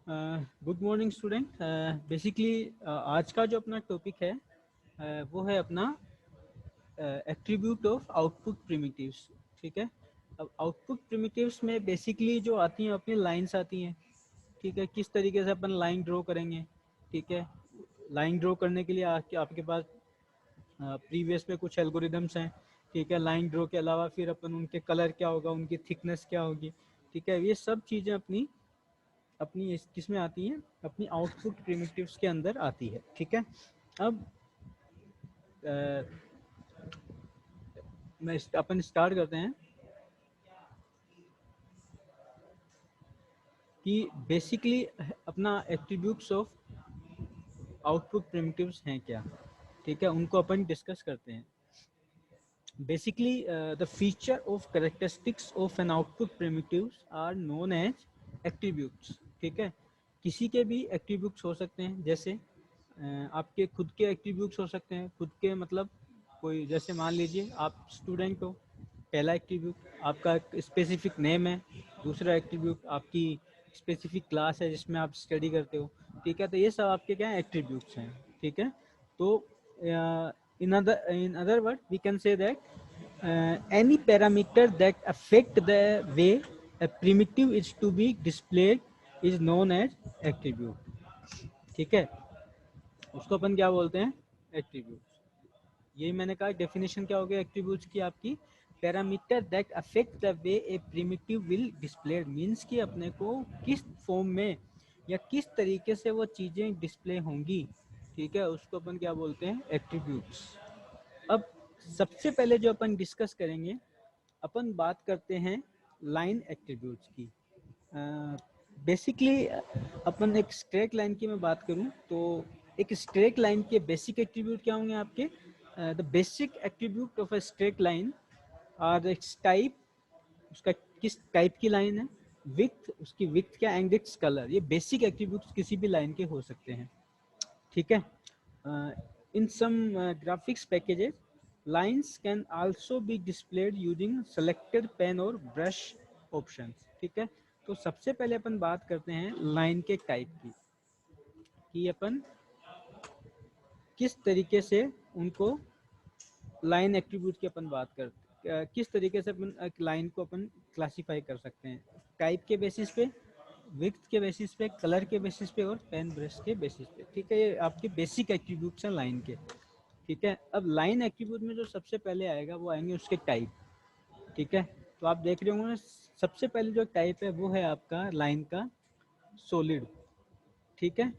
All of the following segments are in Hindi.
Good morning student. बेसिकली आज का जो अपना टॉपिक है वो है अपना एट्रीब्यूट ऑफ आउटपुट प्रिमिटिव्स। ठीक है। अब आउटपुट प्रिमिटिव्स में बेसिकली जो आती हैं अपनी लाइंस आती हैं। ठीक है, किस तरीके से अपन लाइन ड्रॉ करेंगे। ठीक है, लाइन ड्रॉ करने के लिए आपके पास प्रीवियस में कुछ एल्गोरिदम्स हैं। ठीक है, लाइन ड्रॉ के अलावा फिर अपन उनके कलर क्या होगा, उनकी थिकनेस क्या होगी। ठीक है, ये सब चीज़ें अपनी अपनी किस में आती हैं, अपनी आउटपुट प्रिमिटिव्स के अंदर आती है। ठीक है। अब अपन स्टार्ट करते हैं कि बेसिकली अपना एट्रीब्यूट्स ऑफ आउटपुट प्रिमिटिव्स हैं क्या। ठीक है, उनको अपन डिस्कस करते हैं। Basically the feature of characteristics of an output primitives are known as attributes. ठीक है, किसी के भी एट्रीब्यूट्स हो सकते हैं, जैसे आपके खुद के एट्रीब्यूट्स हो सकते हैं। खुद के मतलब कोई, जैसे मान लीजिए आप स्टूडेंट हो, पहला एट्रीब्यूट आपका स्पेसिफिक नेम है। दूसरा एट्रीब्यूट आपकी स्पेसिफिक क्लास है जिसमें आप स्टडी करते हो। ठीक है, तो ये सब आपके क्या एट्रीब्यूट्स हैं। ठीक है, तो in other words we can say that any parameter that affect the way a primitive is to be displayed is known as attribute। ठीक है, उसको अपन क्या बोलते हैं, एट्रीब्यूट्स। यही मैंने कहा डेफिनेशन क्या हो गया एट्रीब्यूट्स की आपकी, parameter that affect the way A primitive will displayed, means कि अपने को किस फॉर्म में या किस तरीके से वो चीज़ें डिस्प्ले होंगी। ठीक है, उसको अपन क्या बोलते हैं, एट्रीब्यूट्स। अब सबसे पहले जो अपन डिस्कस करेंगे, अपन बात करते हैं लाइन एट्रीब्यूट्स की। बेसिकली अपन एक स्ट्रेट लाइन की मैं बात करूं तो एक स्ट्रेट लाइन के बेसिक एट्रीब्यूट क्या होंगे आपके। The basic attribute of a straight line are its type, उसका किस टाइप की लाइन है, विड्थ, उसकी विड्थ क्या, एंड इट्स कलर। ये बेसिक एट्रीब्यूट्स किसी भी लाइन के हो सकते हैं। ठीक है, in some graphics packages lines can also be displayed using selected pen और ब्रश ऑप्शंस। ठीक है, तो सबसे पहले अपन बात करते हैं लाइन के टाइप की, कि अपन किस तरीके से उनको लाइन एट्रीब्यूट की अपन बात करते हैं, किस तरीके से अपन एक लाइन को अपन क्लासीफाई कर सकते हैं, टाइप के बेसिस पे, विड्थ के बेसिस पे, कलर के बेसिस पे और पेन ब्रश के बेसिस पे। ठीक है, ये आपके बेसिक एट्रीब्यूट्स हैं लाइन के। ठीक है, अब लाइन एट्रीब्यूट में जो सबसे पहले आएगा वो आएंगे उसके टाइप। ठीक है, तो आप देख रहे होंगे सबसे पहले जो टाइप है वो है आपका लाइन का सॉलिड। ठीक है,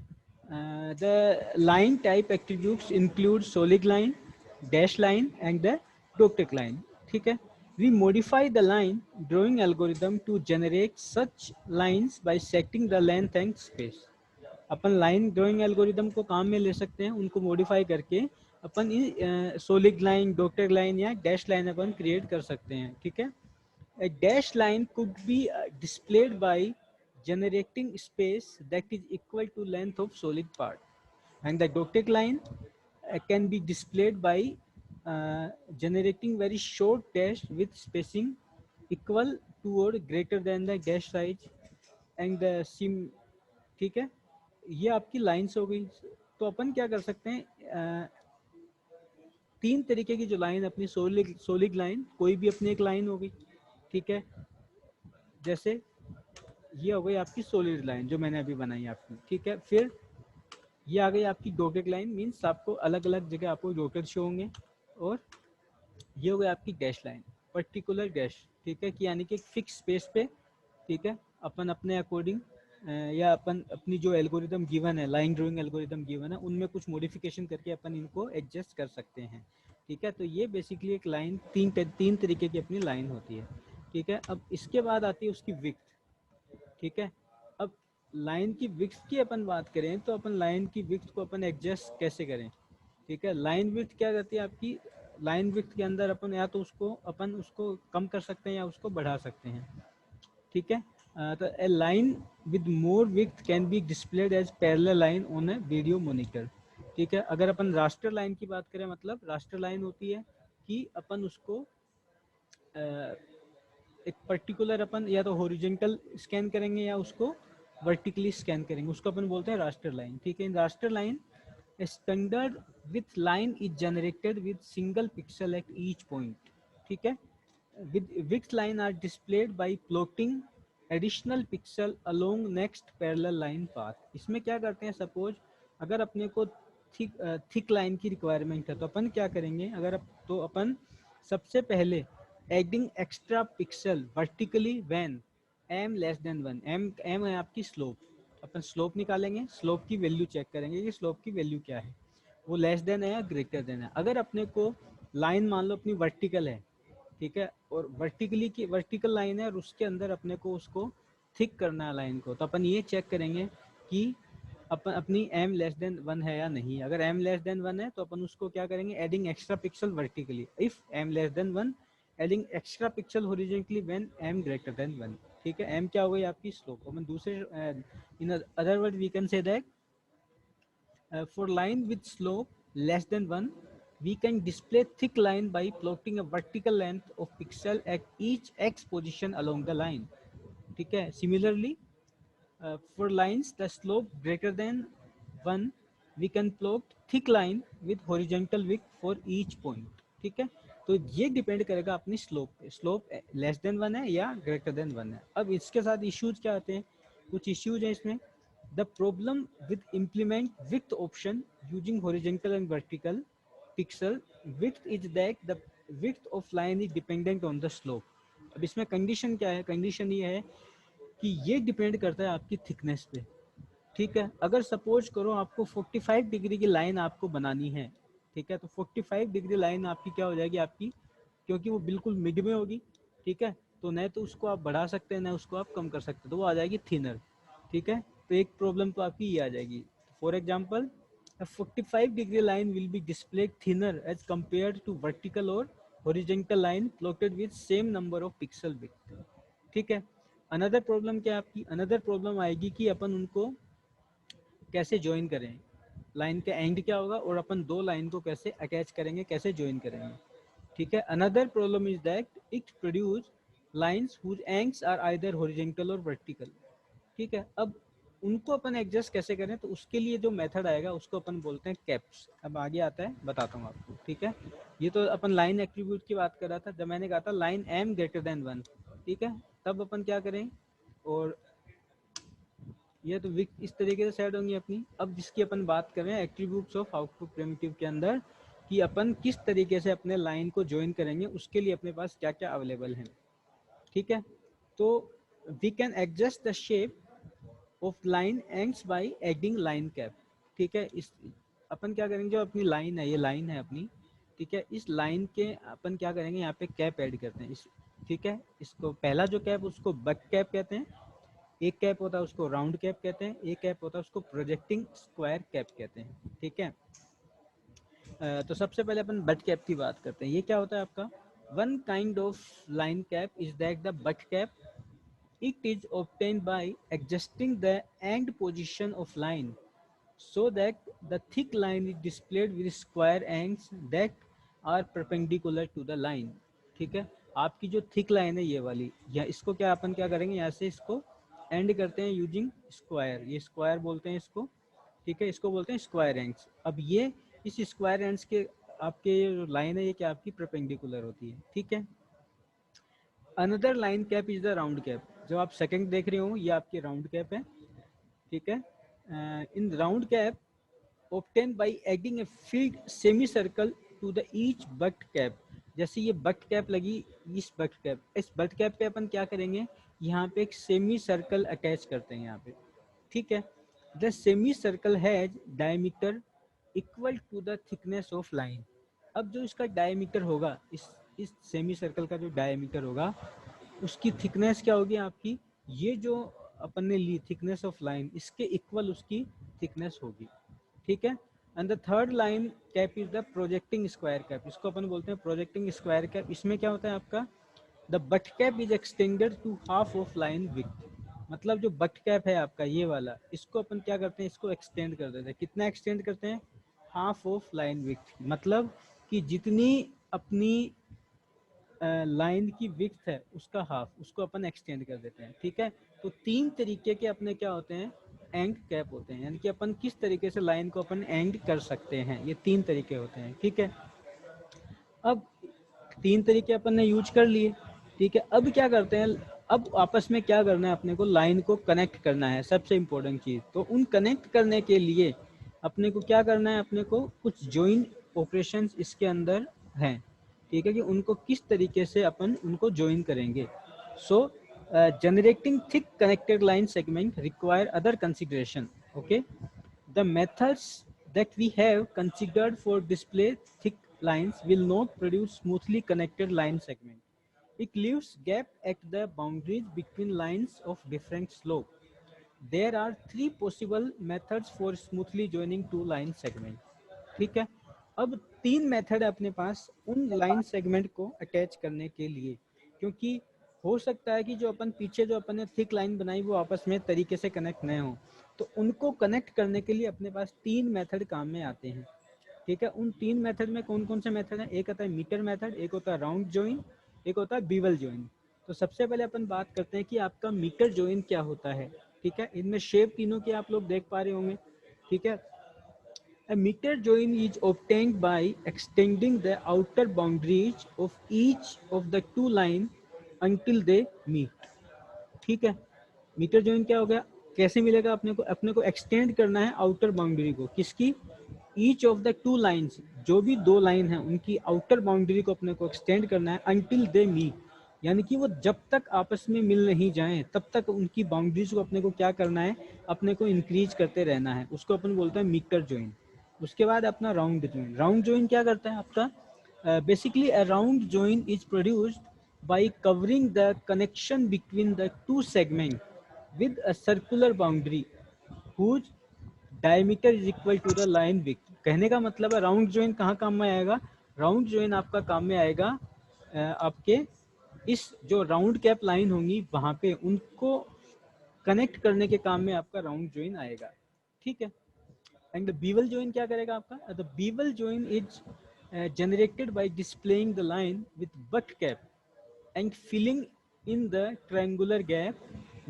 the line type attributes include solid line, dash line and the dotted line. ठीक है, we modify the line drawing algorithm to generate such lines by setting the length and space। Upon line drawing algorithm को काम में ले सकते हैं, उनको मॉडिफाई करके अपन सोलिड लाइन, डॉटेड लाइन या डैश लाइन अपन क्रिएट कर सकते हैं। ठीक है, a dash line could be displayed by generating space that is equal to length of solid part, and the dotted line can be displayed by generating very short dash with spacing equal to or greater than the dash size and the sim। ठीक है, ये आपकी लाइन्स हो गई। तो अपन क्या कर सकते हैं, तीन तरीके की जो लाइन अपनी सोलिड लाइन, कोई भी अपनी एक लाइन होगी। ठीक है, जैसे ये हो गई आपकी सोलिड लाइन जो मैंने अभी बनाई आपकी। ठीक है, फिर ये आ गई आपकी डॉटेड लाइन, मीन्स आपको अलग अलग जगह आपको डॉटेड शो होंगे। और ये हो गई आपकी डैश लाइन, पर्टिकुलर डैश। ठीक है, कि यानी कि फिक्स स्पेस पे। ठीक है, अपन अपने अकॉर्डिंग या अपन अपनी जो एल्गोरिदम गिवन है, लाइन ड्राइंग एल्गोरिदम गिवन है, उनमें कुछ मॉडिफिकेशन करके अपन इनको एडजस्ट कर सकते हैं। ठीक है, तो ये बेसिकली एक लाइन तीन तरीके की अपनी लाइन होती है। ठीक है, अब इसके बाद आती है उसकी विड्थ। ठीक है, अब लाइन की विड्थ की अपन बात करें तो अपन लाइन की विड्थ को अपन एडजस्ट कैसे करें। ठीक है, लाइन विड्थ क्या करती है आपकी, लाइन विड्थ के अंदर अपन या तो उसको कम कर सकते हैं या उसको बढ़ा सकते हैं। ठीक है, तो a line with more width can be displayed as parallel line on a video monitor. ठीक है, अगर अपन रास्टर लाइन की बात करें, मतलब रास्टर लाइन होती है कि अपन उसको एक पर्टिकुलर अपन या तो हॉरिजेंटल स्कैन करेंगे या उसको वर्टिकली स्कैन करेंगे, उसको अपन बोलते हैं रास्टर लाइन। ठीक है, in raster line standard with line is generated with single pixel at each point. ठीक है, with which line are displayed by plotting additional pixel along next parallel line path। इसमें क्या करते हैं, सपोज अगर अपने को थिक लाइन की रिक्वायरमेंट है तो अपन क्या करेंगे, तो अपन सबसे पहले adding extra pixel vertically when m less than 1। m है आपकी स्लोप, अपन स्लोप निकालेंगे, स्लोप की वैल्यू चेक करेंगे कि स्लोप की वैल्यू क्या है, वो लेस देन है या ग्रेटर देन है। अगर अपने को लाइन मान लो अपनी वर्टिकल है, ठीक है, और वर्टिकल लाइन है और उसके अंदर अपने को उसको थिक करना है लाइन को, तो अपन ये चेक करेंगे कि अपन अपनी m लेस देन 1 है या नहीं। अगर m लेस देन 1 है तो अपन उसको क्या करेंगे, adding extra pixel vertically. If m less than 1, adding extra pixel horizontally when m greater than 1। ठीक है, m क्या हो गई आपकी स्लोप। अपन दूसरे in other word we can say that for line with slope less than 1, we can display thick line by plotting a vertical length of pixel at each x position along the line। ठीक है, similarly for lines the slope greater than 1, we can plot thick line with horizontal width for each point। ठीक है, तो ये डिपेंड करेगा अपनी स्लोप पे, स्लोप लेस देन 1 है या ग्रेटर देन 1 है। अब इसके साथ इश्यूज क्या आते हैं, कुछ इश्यूज हैं इसमें। The problem with implement width option using horizontal and vertical pixel width is that the width of line is dependent on the slope। अब इसमें कंडीशन क्या है, कंडीशन ये है कि ये डिपेंड करता है आपकी थिकनेस पे। ठीक है, अगर सपोज करो आपको 45 डिग्री की लाइन आपको बनानी है, ठीक है, तो 45 डिग्री लाइन आपकी क्या हो जाएगी आपकी, क्योंकि वो बिल्कुल मिड में होगी। ठीक है, तो न तो उसको आप बढ़ा सकते हैं न उसको आप कम कर सकते हैं, तो वो आ जाएगी थिनर। ठीक है, तो एक प्रॉब्लम तो आपकी ये आ जाएगी। For example, 45 degree line will be display thinner as compare to vertical और horizontal line plotted with same number of pixel width. ठीक है, अनदर प्रॉब्लम क्या आपकी, अनदर प्रॉब्लम आएगी कि अपन उनको कैसे ज्वाइन करें, लाइन का एंड क्या होगा और अपन दो लाइन को कैसे अटैच करेंगे, कैसे ज्वाइन करेंगे। ठीक है, another problem is that it produce lines whose ends are either horizontal और वर्टिकल। ठीक है, अब उनको अपन एडजस्ट कैसे करें, तो उसके लिए जो मेथड आएगा उसको अपन बोलते हैं कैप्स। अब आगे आता है, बताता हूँ आपको। ठीक है, ये तो अपन लाइन एट्रीब्यूट की बात कर रहा था, जब मैंने कहा था लाइन m ग्रेटर देन 1। ठीक है, तब अपन क्या करें, और ये तो इस तरीके से सेट होंगी अपनी। अब जिसकी अपन बात कर रहे हैं एट्रीब्यूट्स ऑफ आउटपुट प्रिमिटिव के अंदर, कि अपन किस तरीके से अपने लाइन को ज्वाइन करेंगे, उसके लिए अपने पास क्या क्या अवेलेबल है। ठीक है, तो we can adjust the shape of line ends by adding line cap. ठीक है, इस अपन क्या करेंगे, जो अपनी लाइन है, ये लाइन है अपनी, ठीक है, इस लाइन के अपन क्या करेंगे, यहाँ पे कैप ऐड करते हैं इस। ठीक है, इसको पहला जो कैप उसको बट कैप कहते हैं, एक कैप होता है उसको राउंड कैप कहते हैं, एक कैप होता है उसको प्रोजेक्टिंग स्क्वायर कैप कहते हैं। ठीक है, तो सबसे पहले अपन बट कैप की बात करते हैं। ये क्या होता है आपका, one kind of line cap is that the butt cap. It is obtained by adjusting the end position of line so that the thick line is displayed with square ends that are perpendicular to the line। ठीक है, आपकी जो थिक लाइन है ये वाली, या इसको क्या अपन क्या करेंगे, यहाँ से इसको एंड करते हैं यूजिंग स्क्वायर, ये स्क्वायर बोलते हैं इसको। ठीक है, इसको बोलते हैं स्क्वायर एंड्स। अब ये इस स्क्वायर एंड्स के आपके जो लाइन है ये क्या आपकी परपेंडिकुलर होती है। ठीक है, another line cap is the round cap. जो आप सेकंड देख रहे हो ये आपकी राउंड कैप है। ठीक है, in round cap obtain by adding a filled semi circle to the each butt cap. जैसे ये बट कैप लगी, इस बट कैप पे अपन क्या करेंगे, यहाँ पे एक सेमी सर्कल अटैच करते हैं यहाँ पे। ठीक है, the semi circle has diameter equal to the thickness of line. अब जो इसका डायमीटर होगा, इस सेमी सर्कल का जो डायमीटर होगा उसकी थिकनेस क्या होगी आपकी, ये जो अपन ने ली थिकनेस ऑफ लाइन, इसके इक्वल उसकी थिकनेस होगी। ठीक है, and the third line cap is the projecting square cap. इसको अपन बोलते हैं प्रोजेक्टिंग स्क्वायर कैप। इसमें क्या होता है आपका, the butt cap is extended to half of line width. मतलब जो बट कैप है आपका ये वाला, इसको अपन क्या करते हैं, इसको एक्सटेंड कर देते हैं। कितना एक्सटेंड करते हैं, हाफ ऑफ लाइन विड्थ। मतलब कि जितनी अपनी लाइन की विड्थ है उसका हाफ, उसको अपन एक्सटेंड कर देते हैं। ठीक है, तो 3 तरीके के अपने क्या होते हैं, एंड कैप होते हैं, यानी कि अपन किस तरीके से लाइन को अपन एंड कर सकते हैं, ये 3 तरीके होते हैं। ठीक है, अब 3 तरीके अपन ने यूज कर लिए। ठीक है, अब क्या करते हैं, अब आपस में क्या करना है, अपने को लाइन को कनेक्ट करना है, सबसे इंपॉर्टेंट चीज। तो उन कनेक्ट करने के लिए अपने को क्या करना है, अपने को कुछ ज्वाइन ऑपरेशंस इसके अंदर हैं। ठीक है, कि उनको किस तरीके से अपन उनको ज्वाइन करेंगे। सो generating thick connected line segment require other consideration. Okay, the methods that we have considered for display thick lines will not produce smoothly connected line segment. It leaves gap at the boundaries between lines of different slope. There are 3 possible methods for smoothly joining two line segment. ठीक है, अब 3 मेथड है अपने पास उन लाइन सेगमेंट को अटैच करने के लिए, क्योंकि हो सकता है कि जो अपन पीछे जो अपन ने थिक लाइन बनाई वो आपस में तरीके से कनेक्ट न हो, तो उनको कनेक्ट करने के लिए अपने पास 3 मेथड काम में आते हैं। ठीक है, उन 3 मेथड में कौन कौन से मेथड हैं, एक होता है मीटर मेथड, एक होता है राउंड जॉइन, एक होता है बीवल जॉइन। तो सबसे पहले अपन बात करते हैं कि आपका मीटर जॉइन क्या होता है। ठीक है, इनमें शेप तीनों की आप लोग देख पा रहे होंगे। ठीक है, a meter join is obtained by extending the outer boundaries of each of the two lines until they meet. ठीक है, मीटर जॉइन क्या हो गया, कैसे मिलेगा, अपने को एक्सटेंड करना है आउटर बाउंड्री को, किसकी, each of the two lines, जो भी 2 लाइन है उनकी आउटर बाउंड्री को अपने को एक्सटेंड करना है अंटिल दे मीट, यानी कि वो जब तक आपस में मिल नहीं जाएं तब तक उनकी बाउंड्रीज को अपने को क्या करना है, अपने को इंक्रीज करते रहना है, उसको अपन बोलते हैं मीटर जॉइन। उसके बाद अपना राउंड जॉइन, राउंड जॉइन क्या करता है आपका, basically a round join is produced by covering the connection between the two segments with a circular boundary whose diameter is equal to the line width. कहने का मतलब है राउंड जॉइन कहाँ काम में आएगा, राउंड जॉइन आपका काम में आएगा आपके इस जो राउंड कैप लाइन होंगी वहां पे उनको कनेक्ट करने के काम में आपका राउंड जॉइन आएगा। ठीक है, एंड द बीवल जॉइन क्या करेगा आपका, the bevel join is generated by displaying the line with butt cap and filling in the triangular gap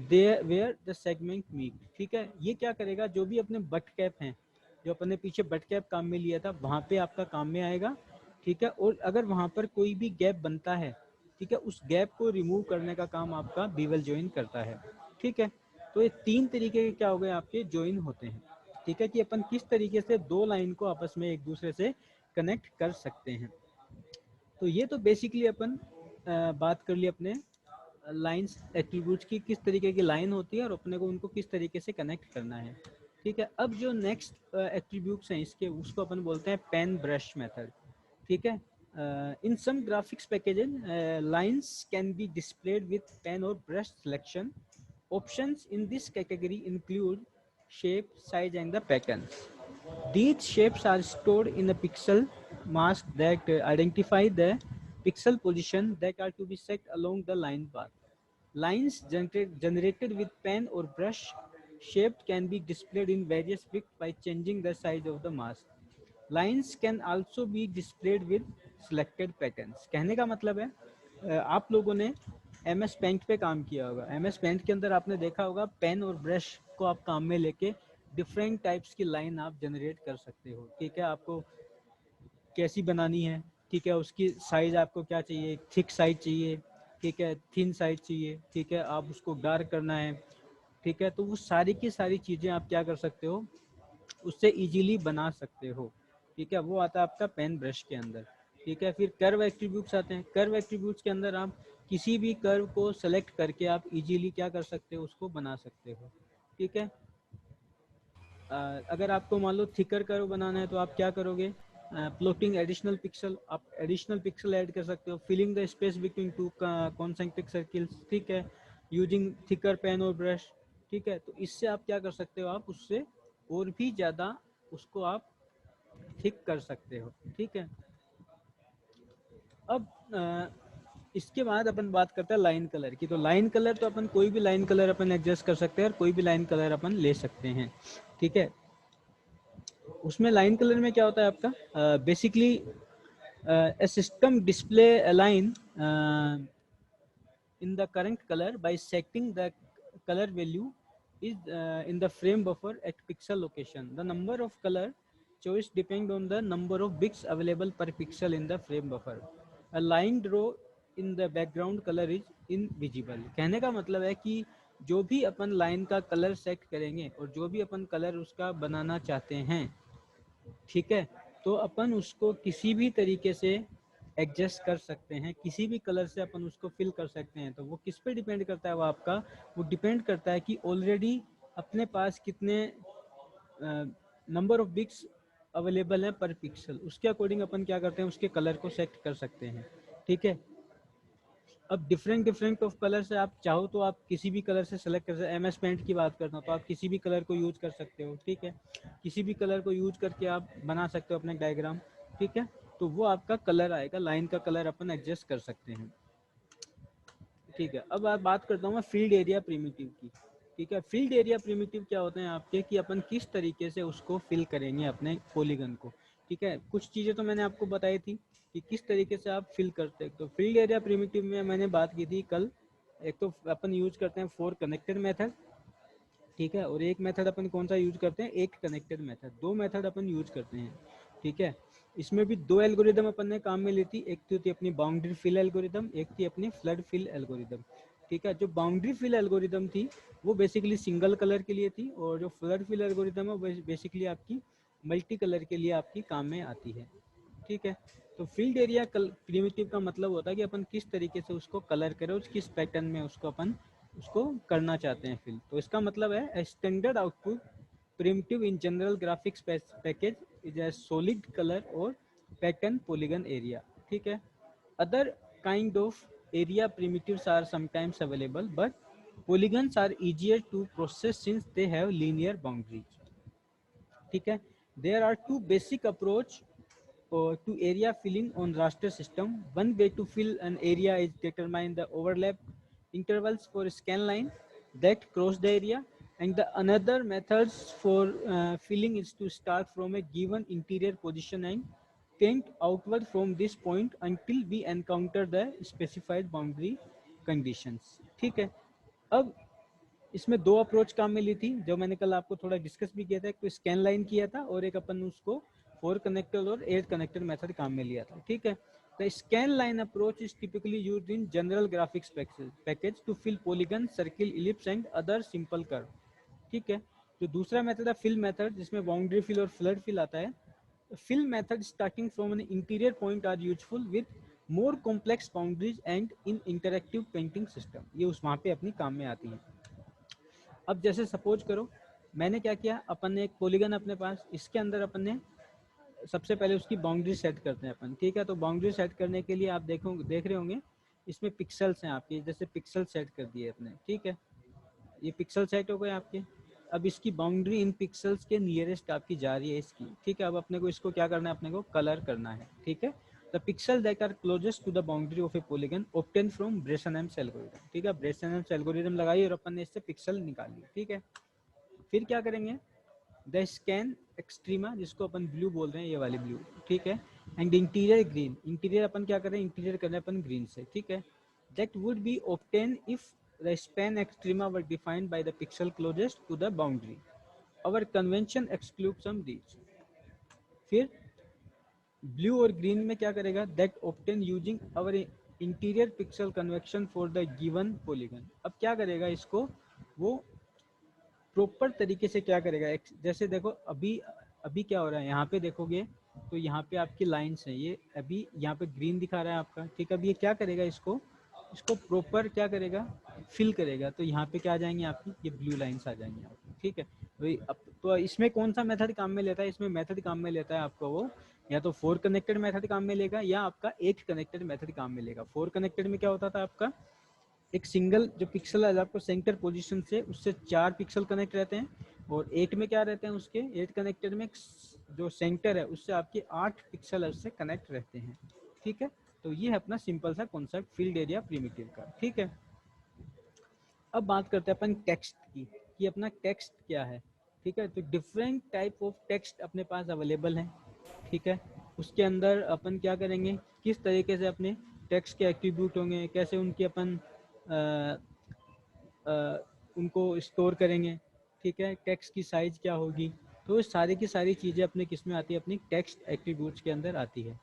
there where the segment meet. ठीक है, ये क्या करेगा, जो भी अपने बट कैप हैं, जो अपने पीछे बट कैप काम में लिया था वहां पे आपका काम में आएगा। ठीक है, और अगर वहां पर कोई भी गैप बनता है, ठीक है, उस गैप को रिमूव करने का काम आपका बीवल ज्वाइन करता है। ठीक है, तो ये 3 तरीके के क्या हो गए आपके ज्वाइन होते हैं। ठीक है, कि अपन किस तरीके से 2 लाइन को आपस में एक दूसरे से कनेक्ट कर सकते हैं। तो ये तो बेसिकली अपन बात कर ली अपने लाइंस एट्रीब्यूट्स की, किस तरीके की लाइन होती है और अपने को उनको किस तरीके से कनेक्ट करना है। ठीक है, अब जो नेक्स्ट एट्रीब्यूट्स हैं इसके, उसको अपन बोलते हैं पेन ब्रश मेथड। ठीक है, in some graphics packages lines can be displayed with pen और brush selection. Options in this category include shape, size and the patterns. These shapes are stored in a pixel mask that identify the pixel position that are to be set along the line path. Lines generated with pen or brush shaped can be displayed in various widths by changing the size of the mask. Lines can also be displayed with selected patterns. कहने का मतलब है आप लोगों ने MS पेंट पे काम किया होगा, MS पेंट के अंदर आपने देखा होगा पेन और ब्रश को आप काम में लेके डिफरेंट टाइप्स की लाइन आप जनरेट कर सकते हो। ठीक है, आपको कैसी बनानी है, ठीक है, उसकी साइज आपको क्या चाहिए, थिक साइज चाहिए, ठीक है, थिन साइज चाहिए, ठीक है, आप उसको डार्क करना है, ठीक है, तो वो सारी की सारी चीज़ें आप क्या कर सकते हो, उससे इजीली बना सकते हो। ठीक है, वो आता है आपका पेन ब्रश के अंदर। ठीक है, फिर कर्व एट्रीब्यूट्स आते हैं। कर्व एट्रीब्यूट्स के अंदर आप किसी भी कर्व को सेलेक्ट करके आप इजीली क्या कर सकते हो, उसको बना सकते हो। ठीक है, अगर आपको मान लो थिकर कर्व बनाना है तो आप क्या करोगे, प्लॉटिंग एडिशनल पिक्सल, आप एडिशनल पिक्सल ऐड कर सकते हो। Filling the space between two concentric circles, ठीक है, यूजिंग थिकर पेन और ब्रश। ठीक है, तो इससे आप क्या कर सकते हो, आप उससे और भी ज़्यादा उसको आप थिक कर सकते हो। ठीक है, अब इसके बाद अपन बात करते हैं लाइन कलर की। तो लाइन कलर तो अपन कोई भी लाइन कलर अपन एडजस्ट कर सकते हैं और कोई भी लाइन कलर अपन ले सकते हैं। ठीक है, उसमें लाइन कलर में क्या होता है आपका, basically a system display a line in the current color by setting the color value is in the frame buffer at pixel location. The number of color choice depend on the number of bits available per pixel in the frame buffer. A line draw in the background color is invisible. कहने का मतलब है कि जो भी अपन लाइन का कलर सेट करेंगे और जो भी अपन कलर उसका बनाना चाहते हैं, ठीक है, तो अपन उसको किसी भी तरीके से एडजस्ट कर सकते हैं, किसी भी कलर से अपन उसको फिल कर सकते हैं। तो वो किस पे डिपेंड करता है, वो आपका वो डिपेंड करता है कि ऑलरेडी अपने पास कितने नंबर ऑफ बिट्स अवेलेबल है पर पिक्सल, उसके अकॉर्डिंग अपन क्या करते हैं, उसके कलर को सेट कर सकते हैं। ठीक है, अब डिफरेंट ऑफ कलर से आप चाहो तो आप किसी भी कलर से सेलेक्ट कर सकते हैं। MS पेंट की बात करता हूँ तो आप किसी भी कलर को यूज कर सकते हो। ठीक है, किसी भी कलर को यूज करके आप बना सकते हो अपने डायग्राम। ठीक है, तो वो आपका कलर आएगा, लाइन का कलर अपन एडजस्ट कर सकते हैं। ठीक है, अब आप बात करता हूँ मैं फील्ड एरिया प्रिमिटिव की। ठीक है, फील्ड एरिया प्रिमिटिव क्या होते हैं आपके, कि अपन किस तरीके से उसको फिल करेंगे अपने पॉलीगन को। ठीक है, कुछ चीज़ें तो मैंने आपको बताई थी कि किस तरीके से आप फिल करते हैं। तो फील्ड एरिया प्रिमिटिव में मैंने बात की थी कल, एक तो अपन यूज करते हैं 4 कनेक्टेड मेथड। ठीक है, और एक मेथड अपन कौन सा यूज करते हैं, 8 कनेक्टेड मेथड। दो मेथड अपन यूज करते हैं। ठीक है, इसमें भी दो एल्गोरिदम अपन ने काम में ली थी, एक तो थी अपनी बाउंड्री फिल एल्गोरिदम, एक थी अपनी फ्लड फिल एल्गोरिदम। ठीक है, जो बाउंड्री फिल एल्गोरिदम थी वो बेसिकली सिंगल कलर के लिए थी, और जो फ्लड फिल एल्गोरिदम है वो बेसिकली आपकी मल्टी कलर के लिए आपकी काम में आती है। ठीक है, तो फील्ड एरिया प्रिमिटिव का मतलब होता है कि अपन किस तरीके से उसको कलर करें और किस पैटर्न में उसको अपन उसको करना चाहते हैं फिल। तो इसका मतलब है standard output primitive in general graphics package is a solid colour और पैटर्न पॉलीगन एरिया। ठीक है, other kind of area primitives are sometimes available, but polygons are easier to process since they have linear boundaries. ठीक है, there are two basic approach to area filling on raster system. One way to fill an area is determine the overlap intervals for scan line that cross the area, and the another methods for filling is to start from a given interior position and tend outward from this point until we encounter the specified boundary conditions. ठीक है, अब इसमें दो अप्रोच काम में ली थी, जो मैंने कल आपको थोड़ा डिस्कस भी किया था। एक तो स्कैन लाइन किया था और एक अपन उसको 4 कनेक्टेड और 8 कनेक्टेड मेथड काम में लिया था। ठीक है, the scan line approach is typically used in general graphics package to fill polygon, circle, ellipse and other simple curve. ठीक है, जो दूसरा मेथड है फिल मेथड, जिसमें बाउंड्री फिल और फ्लड फिल आता है। Fill method starting from an interior point are useful with more complex boundaries and in interactive painting system. ये उस वहाँ पे अपनी काम में आती है। अब जैसे सपोज करो मैंने क्या किया, अपन ने एक पॉलीगन अपने पास, इसके अंदर अपन ने सबसे पहले उसकी बाउंड्री सेट करते हैं अपन। ठीक है, तो बाउंड्री सेट करने के लिए आप देख रहे होंगे इसमें पिक्सल्स हैं आपके, जैसे पिक्सल सेट कर दिए अपने। ठीक है, ये पिक्सल सेट हो गए आपके। अब इसकी बाउंड्री इन पिक्सल्स के नियरेस्ट आपकी जा रही है इसकी। ठीक है, अब अपने को इसको क्या करना है, अपने को कलर करना है। ठीक है, the pixel that are closest to the boundary of a polygon obtain from Bresenham algorithm. ठीक है, ब्रेसन-हेम्स एल्गोरिथम लगाई और अपन ने इससे पिक्सल निकाली। ठीक है, फिर क्या करेंगे, द स्कैन एक्सट्रीमा, जिसको अपन ब्लू बोल रहे हैं, ये वाली ब्लू। ठीक है, एंड इंटीरियर ग्रीन, इंटीरियर अपन क्या कर रहे हैं, इंटीरियर कर रहे हैं अपन ग्रीन से। ठीक है, that would be obtain if the span extrema were defined by the pixel closest to the boundary. Our convention excludes some these. फिर ब्लू और ग्रीन में क्या करेगा, that obtain using our interior pixel convection for the given polygon. अब क्या करेगा इसको, वो प्रॉपर तरीके से क्या करेगा, जैसे देखो अभी अभी क्या हो रहा है, यहाँ पे देखोगे तो यहाँ पे आपकी लाइंस हैं, ये अभी यहाँ पे ग्रीन दिखा रहा है आपका। ठीक है, अब ये क्या करेगा, इसको प्रॉपर क्या करेगा, फिल करेगा। तो यहाँ पे क्या आ जाएंगे आपकी, ये ब्लू लाइंस आ जाएंगी आपकी। ठीक है, वही अब तो इसमें कौन सा मेथड काम में लेता है, इसमें मेथड काम में लेता है आपका वो या तो 4 कनेक्टेड मेथड काम में लेगा या आपका 8 कनेक्टेड मेथड काम में लेगा। 4 कनेक्टेड में क्या होता था आपका, एक सिंगल जो पिक्सल है आपको सेंटर पोजीशन से उससे 4 पिक्सल कनेक्ट रहते हैं, और 8 में क्या रहते हैं, उसके 8 कनेक्टेड में जो सेंटर है उससे आपके 8 पिक्सल उससे कनेक्ट रहते हैं। ठीक है, तो ये है अपना सिंपल सा कॉन्सेप्ट फील्ड एरिया प्रिमिटिव का। ठीक है, अब बात करते हैं अपन टेक्स्ट की, कि अपना टेक्स्ट क्या है। ठीक है, तो डिफरेंट टाइप ऑफ टेक्स्ट अपने पास अवेलेबल है। ठीक है, उसके अंदर अपन क्या करेंगे, किस तरीके से अपने टेक्स्ट के एट्रीब्यूट होंगे, कैसे उनकी अपन उनको स्टोर करेंगे, ठीक है, टेक्स्ट की साइज क्या होगी, तो सारी की सारी चीज़ें अपने किस में आती है, अपनी टेक्स्ट एट्रीब्यूट्स के अंदर आती है,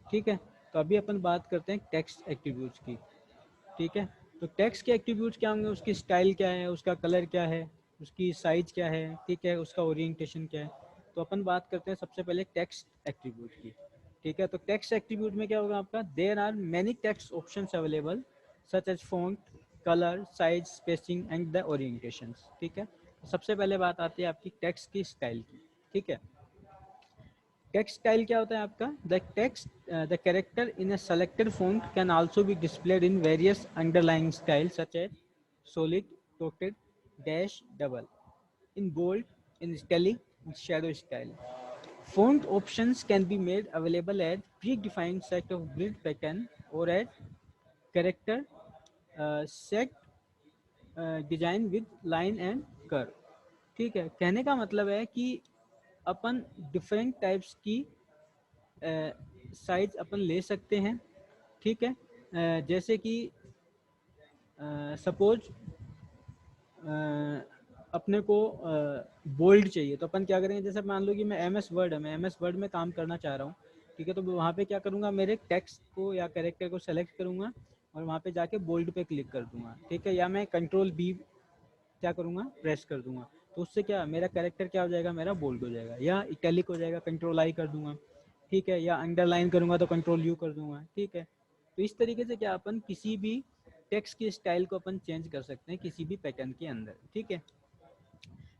ठीक है। तो अभी अपन बात करते हैं टेक्स्ट एट्रीब्यूट्स की, ठीक है। तो टेक्स्ट के एट्रीब्यूट्स क्या होंगे, उसकी स्टाइल क्या है, उसका कलर क्या है, उसकी साइज क्या है, ठीक है, उसका ओरिएंटेशन क्या है। तो अपन बात करते हैं सबसे पहले टेक्स्ट एट्रीब्यूट की, ठीक है। तो टेक्स्ट एट्रीब्यूट में क्या होगा आपका, there are many text options available such as font, colour, size, spacing and the orientation, ठीक है। सबसे पहले बात आती है आपकी टेक्स्ट की स्टाइल की, ठीक है। टेक्स्ट स्टाइल क्या होता है आपका, the character in a selected font can also be displayed in various underlying style such as solid, dotted, dash, double, in bold, in italic, in shadow style. Font options can be made available as predefined set of grid pattern or as character set design with line and curve, ठीक है। कहने का मतलब है कि अपन डिफरेंट टाइप्स की साइज अपन ले सकते हैं, ठीक है। जैसे कि सपोज अपने को बोल्ड चाहिए, तो अपन क्या करेंगे, जैसे मान लो कि मैं एम एस वर्ड में काम करना चाह रहा हूँ, ठीक है। तो वहाँ पे क्या करूँगा, मेरे टेक्स्ट को या कैरेक्टर को सेलेक्ट करूँगा और वहाँ पे जाके बोल्ड पे क्लिक कर दूंगा, ठीक है। या मैं कंट्रोल बी क्या करूँगा, प्रेस कर दूंगा, तो उससे क्या मेरा कैरेक्टर क्या हो जाएगा, मेरा बोल्ड हो जाएगा, या इटैलिक हो जाएगा, कंट्रोल आई कर दूंगा, ठीक है। या अंडरलाइन करूँगा तो कंट्रोल यू कर दूंगा, ठीक है। तो इस तरीके से क्या अपन किसी भी टेक्स्ट की स्टाइल को अपन चेंज कर सकते हैं किसी भी पैटर्न के अंदर, ठीक है।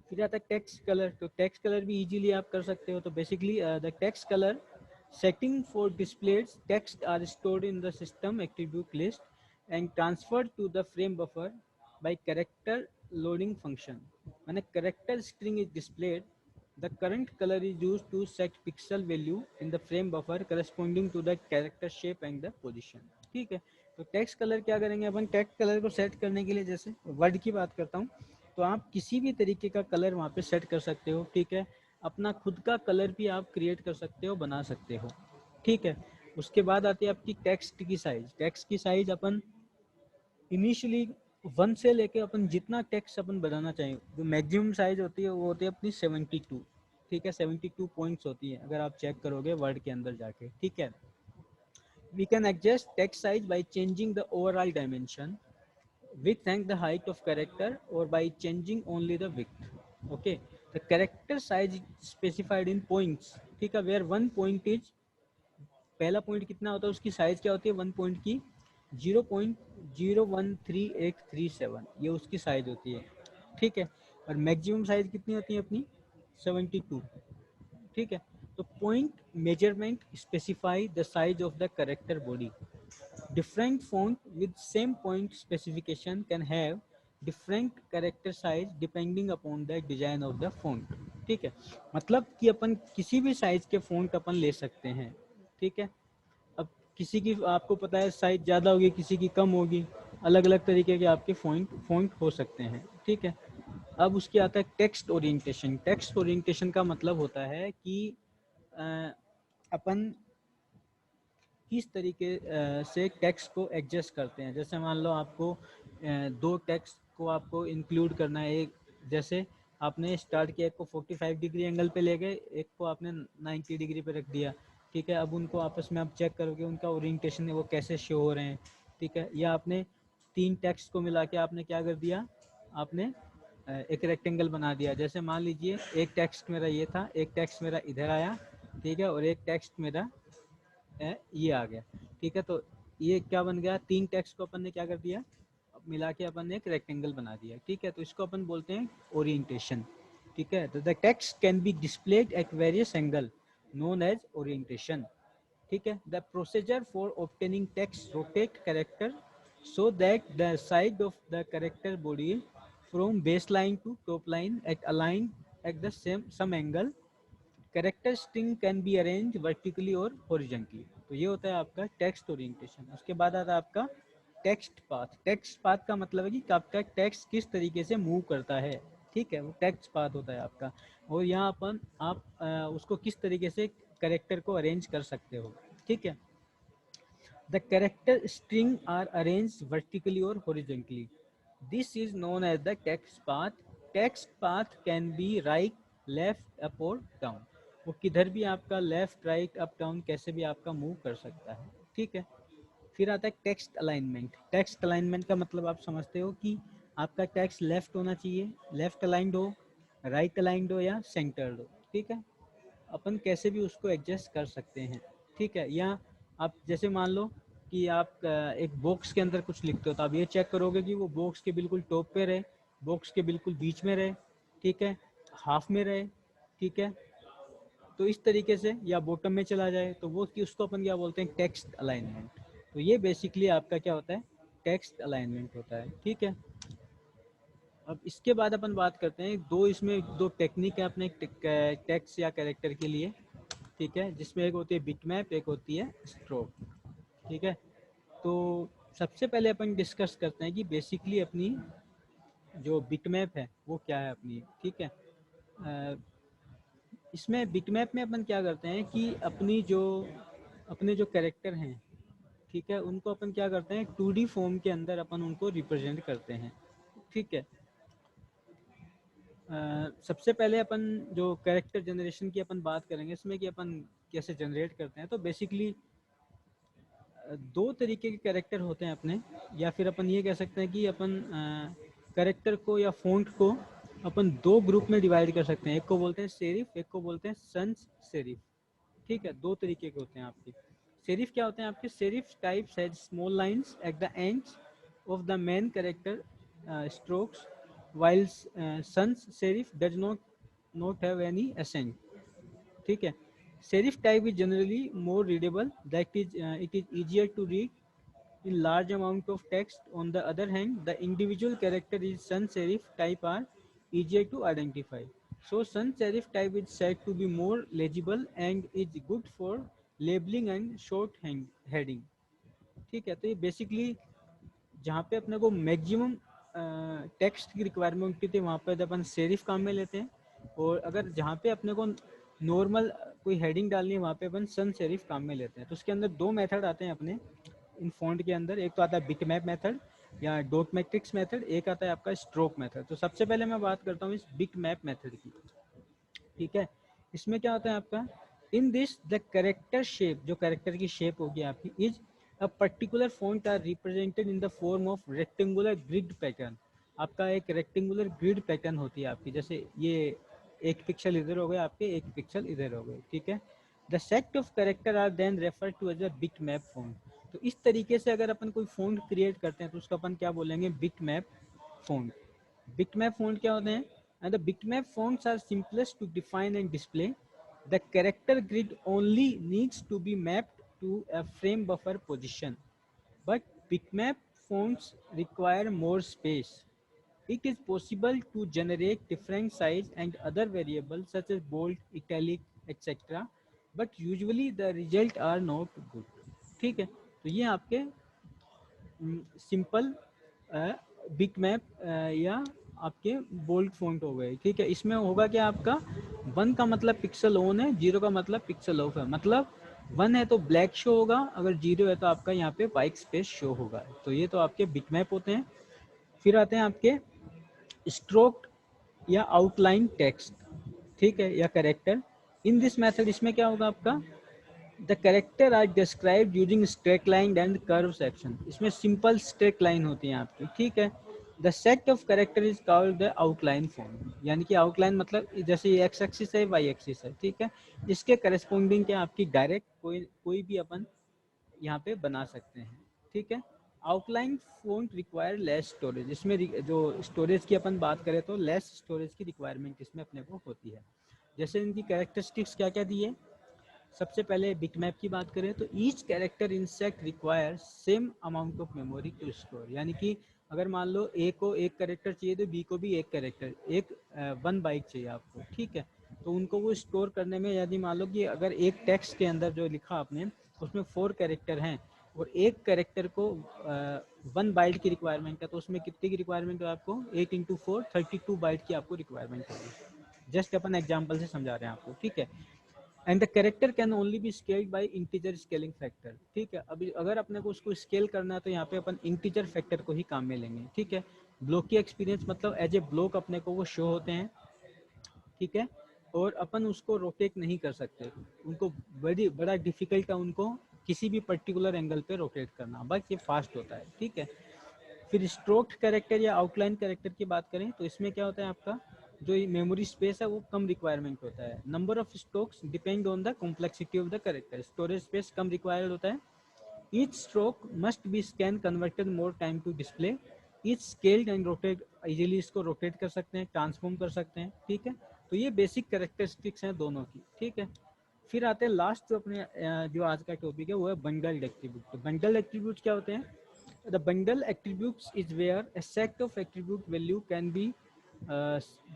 फिर आता है टेक्स्ट कलर, तो टेक्स्ट कलर भी इजीली आप कर सकते हो। तो basically the text colour setting for displays text are stored in the system attribute list and transferred to the frame buffer by character loading function. When a character string is displayed, the current color is used to set pixel value in the frame buffer corresponding to the character shape and the position, ठीक है। तो टेक्स्ट कलर क्या करेंगे अपन, टेक्स्ट कलर को सेट करने के लिए, जैसे वर्ड की बात करता हूँ, तो आप किसी भी तरीके का कलर वहाँ पे सेट कर सकते हो, ठीक है। अपना खुद का कलर भी आप क्रिएट कर सकते हो, बना सकते हो, ठीक है। उसके बाद आती है आपकी टेक्स्ट की साइज। टेक्स्ट की साइज अपन इनिशियली 1 से लेके अपन जितना टेक्स्ट अपन बनाना चाहें, जो मैक्सिमम साइज होती है वो होती है अपनी 72, ठीक है। 72 पॉइंट्स होती है अगर आप चेक करोगे वर्ड के अंदर जाके, ठीक है। We can adjust text size by changing the overall dimension, width and the height of character, or by changing only the width, okay। The character size is specified in points, ठीक है, where 1 point is, पहला पॉइंट कितना होता है, उसकी साइज क्या होती है 1 पॉइंट की 0.013837, ये उसकी साइज होती है, ठीक है। और मैक्सिमम साइज कितनी होती है अपनी 72, ठीक है। तो point measurement specify the size of the character body. Different font with same point specification can have different character size depending upon the design of the font, ठीक है। मतलब कि अपन किसी भी साइज के फॉन्ट अपन ले सकते हैं, ठीक है। अब किसी की आपको पता है साइज ज़्यादा होगी, किसी की कम होगी, अलग अलग तरीके के आपके फॉन्ट हो सकते हैं, ठीक है। अब उसके आता है टेक्स्ट ओरिएंटेशन। टेक्स्ट ओरिएंटेशन का मतलब होता है कि अपन किस तरीके से टेक्स्ट को एडजस्ट करते हैं। जैसे मान लो आपको दो टेक्स्ट को आपको इंक्लूड करना है, एक जैसे आपने स्टार्ट किया, एक को 45 डिग्री एंगल पे ले गए, एक को आपने 90 डिग्री पे रख दिया, ठीक है। अब उनको आपस में आप चेक करोगे उनका ओरिएंटेशन है वो कैसे शो हो रहे हैं, ठीक है। या आपने तीन टेक्स्ट को मिला के आपने क्या कर दिया, आपने एक रेक्टेंगल बना दिया। जैसे मान लीजिए एक टेक्स्ट मेरा ये था, एक टेक्स्ट मेरा इधर आया, ठीक है, और एक टेक्स्ट मेरा ये आ गया, ठीक है। तो ये क्या बन गया, तीन टेक्स्ट को अपन ने क्या कर दिया, मिला के अपन ने एक रेक्टेंगल बना दिया, ठीक है। तो इसको अपन बोलते हैं ओरिएंटेशन, ठीक है। तो the text can be displayed at various angle known as orientation, ठीक है। The procedure for obtaining text rotate character so that the side of the character body from baseline to top line at aligned at the same some angle। Character string can be arrange vertically और हॉरिजॉन्टली। तो ये होता है आपका टेक्स्ट ओरिएंटेशन। उसके बाद आता है आपका टेक्स्ट पाथ। टेक्स्ट पाथ का मतलब है कि आपका टेक्स्ट किस तरीके से मूव करता है, ठीक है, वो टेक्स्ट पाथ होता है आपका। और यहाँ अपन आप उसको किस तरीके से कैरेक्टर को अरेंज कर सकते हो, ठीक है। The character string are arrange vertically और horizontally. This is known as the text path. Text path can be right, left, up और डाउन। वो किधर भी आपका लेफ्ट, राइट, अप, डाउन कैसे भी आपका मूव कर सकता है, ठीक है। फिर आता है टेक्स्ट अलाइनमेंट। टेक्स्ट अलाइनमेंट का मतलब आप समझते हो कि आपका टेक्स्ट लेफ्ट होना चाहिए, लेफ्ट अलाइंड हो, राइट अलाइंड हो या सेंटर्ड हो, ठीक है। अपन कैसे भी उसको एडजस्ट कर सकते हैं, ठीक है। या आप जैसे मान लो कि आप एक बॉक्स के अंदर कुछ लिखते हो, तो आप ये चेक करोगे कि वो बॉक्स के बिल्कुल टॉप पे रहे, बॉक्स के बिल्कुल बीच में रहे, ठीक है, हाफ में रहे, ठीक है। तो इस तरीके से, या बॉटम में चला जाए, तो वो कि उसको अपन क्या बोलते हैं, टेक्स्ट अलाइनमेंट। तो ये बेसिकली आपका क्या होता है, टेक्स्ट अलाइनमेंट होता है, ठीक है। अब इसके बाद अपन बात करते हैं, दो इसमें दो टेक्निक है अपने टेक्स्ट या कैरेक्टर के लिए, ठीक है, जिसमें एक होती है बिटमैप, एक होती है स्ट्रोक, ठीक है। तो सबसे पहले अपन डिस्कस करते हैं कि बेसिकली अपनी जो बिटमैप है वो क्या है अपनी, ठीक है। इसमें बिटमैप में अपन क्या करते हैं कि अपने जो कैरेक्टर हैं, ठीक है, उनको अपन क्या करते हैं 2D फॉर्म के अंदर अपन उनको रिप्रेजेंट करते हैं, ठीक है। सबसे पहले अपन जो कैरेक्टर जनरेशन की अपन बात करेंगे इसमें कि अपन कैसे जनरेट करते हैं, तो बेसिकली दो तरीके के कैरेक्टर होते हैं अपने, या फिर अपन ये कह सकते हैं कि अपन कैरेक्टर को या फ़ॉन्ट को अपन दो ग्रुप में डिवाइड कर सकते हैं। एक को बोलते हैं सेरिफ, एक को बोलते हैं सन्स सेरिफ, ठीक है। दो तरीके के होते हैं आपके। सेरिफ क्या होते हैं आपके, serif types has small lines at the ends of the main character strokes, while sans serif does not have any accent, ठीक है। serif type is generally more readable, that is it is easier to read in large amount of text. On the other hand, the individual character is sans serif type are easier to identify, so sans serif type is said to be more legible and is good for labeling and short heading, ठीक है। तो ये बेसिकली जहाँ पे अपने को मैक्सिमम टेक्स्ट की रिक्वायरमेंट होती है वहाँ पे अपन सेरिफ काम में लेते हैं, और अगर जहाँ पे अपने को नॉर्मल कोई हेडिंग डालनी है वहाँ पे अपन सन सेरिफ काम में लेते हैं। तो उसके अंदर दो मेथड आते हैं अपने इन फॉन्ट के अंदर, एक तो आता है बिटमैप मेथड या डॉट मैट्रिक्स मेथड, एक आता है आपका स्ट्रोक मेथड। तो सबसे पहले मैं बात करता हूँ इस बिटमैप मेथड की, ठीक है। इसमें क्या होता है आपका, in this the character shape, जो करेक्टर की शेप होगी आपकी, is a particular font are represented in the form of rectangular grid pattern. आपका एक रेक्टेंगुलर ग्रिड पैटर्न होती है आपकी, जैसे ये एक पिक्सल इधर हो गए आपके, एक पिक्सल इधर हो गए, ठीक है। The set of character are then refer to as a bit map font. तो इस तरीके से अगर अपन कोई फॉन्ट क्रिएट करते हैं तो उसको अपन क्या बोलेंगे, bit map font. Bitmap font क्या होते हैं, and the bitmap fonts are simplest to define and display. The character grid only needs to be mapped to a frame buffer position, but bitmap fonts require more space. It is possible to generate different size and other variables such as bold, italic, etc. But usually the result are not good, ठीक है। तो ये आपके सिंपल बिग मैप या आपके बोल्ड फॉन्ट हो गए, ठीक है। इसमें होगा क्या आपका, 1 का मतलब पिक्सल ऑन है, 0 का मतलब पिक्सल ऑफ है, मतलब 1 है तो ब्लैक शो होगा, अगर 0 है तो आपका यहाँ पे वाइट स्पेस शो होगा। तो ये तो आपके बिग मैप होते हैं। फिर आते हैं आपके स्ट्रोक या आउटलाइन टेक्स्ट, ठीक है, या करेक्टर। इन दिस मेथड, इसमें क्या होगा आपका, the character are described using straight line and curve section. इसमें सिंपल स्ट्रेट लाइन होती है आपकी, ठीक है। The set of character is called the outline form, यानी कि आउटलाइन मतलब जैसे ये एक्स एक्सिस है, वाई एक्सिस है, ठीक है। इसके करस्पॉन्डिंग क्या आपकी डायरेक्ट कोई भी अपन यहाँ पे बना सकते हैं, ठीक है। Outline font require less storage, इसमें जो स्टोरेज की अपन बात करें तो लेस स्टोरेज की रिक्वायरमेंट इसमें अपने को होती है। जैसे इनकी कैरेक्टरिस्टिक्स क्या क्या दी है, सबसे पहले बिटमैप की बात करें तो each character in set require same amount of memory to store, यानी कि अगर मान लो ए को एक कैरेक्टर चाहिए तो बी को भी एक कैरेक्टर, एक 1 बाइट चाहिए आपको, ठीक है। तो उनको वो स्टोर करने में, यदि मान लो कि अगर एक टेक्स्ट के अंदर जो लिखा आपने उसमें 4 कैरेक्टर हैं और एक कैरेक्टर को 1 बाइट की रिक्वायरमेंट है, तो उसमें कितने की रिक्वायरमेंट है आपको, 8 इंटू 4 32 बाइट की आपको रिक्वायरमेंट होगी। जस्ट अपन एग्जाम्पल से समझा रहे हैं आपको, ठीक है। And the character can only be scaled by integer scaling factor, ठीक है। अभी अगर अपने को उसको स्केल करना है तो यहाँ पे अपन इंटीजर फैक्टर को ही काम में लेंगे, ठीक है। ब्लॉक की एक्सपीरियंस मतलब एज ए ब्लॉक अपने को वो शो होते हैं, ठीक है, और अपन उसको रोटेट नहीं कर सकते, उनको बड़ा डिफिकल्ट है उनको किसी भी पर्टिकुलर एंगल पे रोटेट करना, बस ये फास्ट होता है, ठीक है। फिर स्ट्रोक्ड कैरेक्टर या आउटलाइन कैरेक्टर की बात करें तो इसमें क्या होता है, आपका जो मेमोरी स्पेस है वो कम रिक्वायरमेंट होता है, number of strokes depend on the complexity of the character, storage space कम रिक्वायर्ड होता है, each stroke must be scan converted more time to display, each scaled and rotate, easily इसको रोटेट कर सकते हैं, ट्रांसफॉर्म कर सकते हैं, ठीक है। तो ये बेसिक कैरेक्टरिस्टिक्स हैं दोनों की, ठीक है। फिर आते हैं लास्ट जो अपने जो आज का टॉपिक है वो है बंडल्ड एट्रीब्यूट। तो बंडल्ड एट्रीब्यूट क्या होते हैं? The bundle attributes is where a set of attribute value can be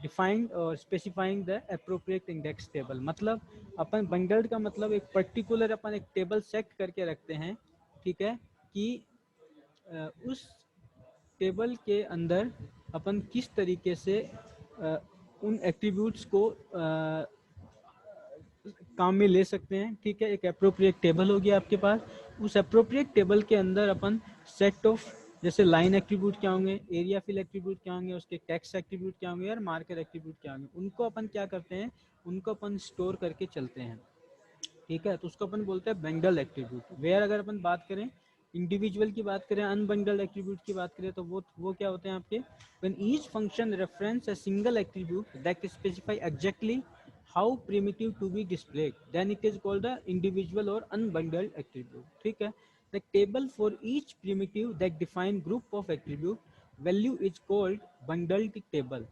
defined or specifying the appropriate index table। मतलब अपन bundled का मतलब एक particular अपन एक टेबल सेट करके रखते हैं, ठीक है, कि उस टेबल के अंदर अपन किस तरीके से उन एट्रीब्यूट्स को काम में ले सकते हैं, ठीक है। एक अप्रोप्रिएट टेबल होगी आपके पास, उस अप्रोप्रिएट टेबल के अंदर अपन सेट ऑफ, जैसे लाइन एट्रीब्यूट क्या होंगे, एरिया फिल एट्रीब्यूट क्या होंगे, उसके टेक्स्ट एट्रीब्यूट क्या होंगे और मार्कर एट्रीब्यूट क्या होंगे, उनको अपन क्या करते हैं, उनको अपन स्टोर करके चलते हैं, ठीक है। तो उसको अपन बोलते हैं बंडल एट्रीब्यूट। वेयर अगर अपन बात करें इंडिविजुअल की बात करें, अनबंडल्ड एट्रीब्यूट की बात करें, तो वो क्या होते हैं आपके, when each function reference a single attribute that specify exactly how primitive to be displayed, then it is called the individual और अनबंडल्ड एट्रीब्यूट, ठीक है। The table for each primitive that define group of attribute value is called bundled table.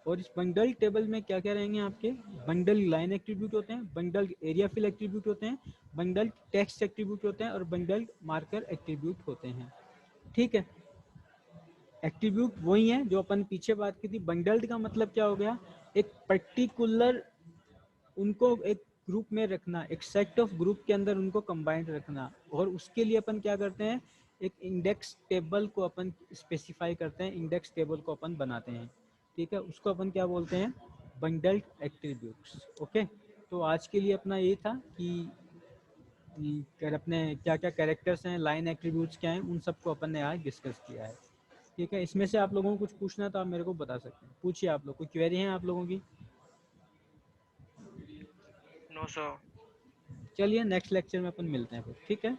और इस बंडल टेबल में क्या क्या रहेंगे आपके, बंडल लाइन एट्रीब्यूट होते हैं, बंडल एरिया फिल एट्रीब्यूट होते हैं, बंडल टेक्स्ट एट्रीब्यूट होते हैं और बंडल मार्कर एट्रीब्यूट होते हैं, ठीक है। एट्रीब्यूट वही है जो अपन पीछे बात की थी। बंडल्ड का मतलब क्या हो गया, एक पर्टिकुलर उनको एक ग्रुप में रखना, एक सेट ऑफ ग्रुप के अंदर उनको कंबाइंड रखना, और उसके लिए अपन क्या करते हैं, एक इंडेक्स टेबल को अपन स्पेसिफाई करते हैं, इंडेक्स टेबल को अपन बनाते हैं, ठीक है। उसको अपन क्या बोलते हैं, बंडल्ड एट्रीब्यूट्स, ओके। तो आज के लिए अपना ये था कि अपने क्या क्या कैरेक्टर्स हैं, लाइन एट्रीब्यूट्स क्या हैं, उन सबको अपन ने आज डिस्कस किया है, ठीक है। इसमें से आप लोगों को कुछ पूछना तो आप मेरे को बता सकते हैं, पूछिए आप लोग, कोई क्वेरी है आप लोगों की? No sir. चलिए नेक्स्ट लेक्चर में अपन मिलते हैं फिर, ठीक है।